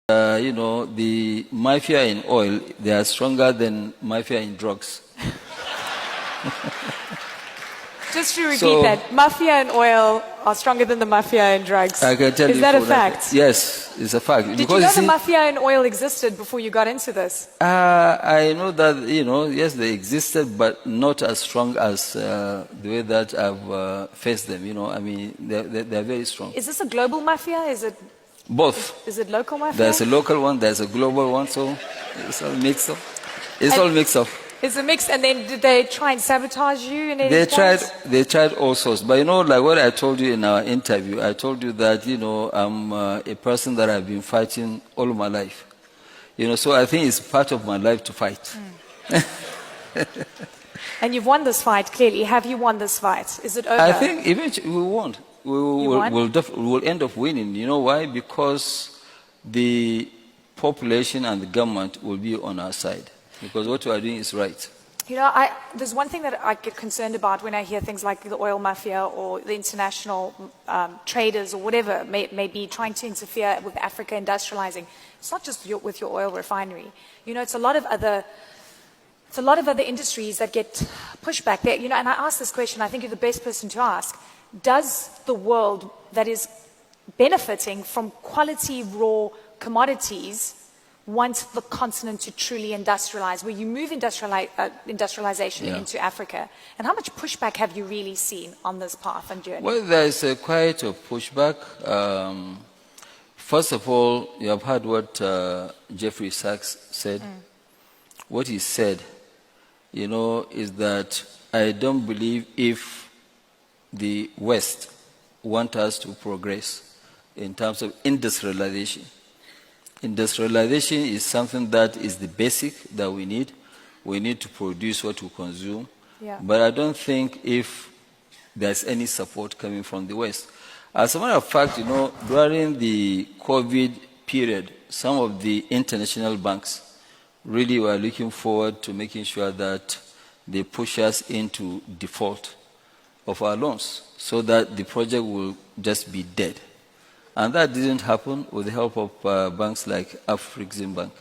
the mafia in oil, they are stronger than mafia in drugs. Just to repeat that, mafia in oil are stronger than the mafia in drugs. I can tell you. Is that a fact? Yes, it's a fact. Did you know the mafia in oil existed before you got into this? I know that, yes, they existed, but not as strong as the way that I've faced them. They're very strong. Is this a global mafia? Is it both? Is it local mafia? There's a local one, there's a global one, so it's all mixed up. All mixed up. It's a mix, and then did they try and sabotage you in any They tried all sorts. But like what I told you in our interview, I told you that, I'm a person that I've been fighting all my life. So I think it's part of my life to fight. And you've won this fight, clearly. Have you won this fight? Is it over? I think eventually we won. We'll end up winning. You know why? Because the population and the government will be on our side. Because what we are doing is right. There's one thing that I get concerned about when I hear things like the oil mafia or the international traders or whatever may be trying to interfere with Africa industrializing. It's not just with your oil refinery. It's a lot of other industries that get pushed back there. And I ask this question, I think you're the best person to ask. Does the world that is benefiting from quality raw commodities want the continent to truly industrialize, where you move industrialization into Africa? And how much pushback have you really seen on this path and journey? Well, there's quite a pushback. First of all, you have heard what Jeffrey Sachs said. What he said, is that I don't believe if the West want us to progress in terms of industrialization. Industrialization is something that is the basic that we need. We need to produce what we consume. Yeah. But I don't think if there's any support coming from the West. As a matter of fact, during the COVID period, some of the international banks really were looking forward to making sure that they push us into default of our loans so that the project will just be dead. And that didn't happen with the help of banks like Afrexim Bank.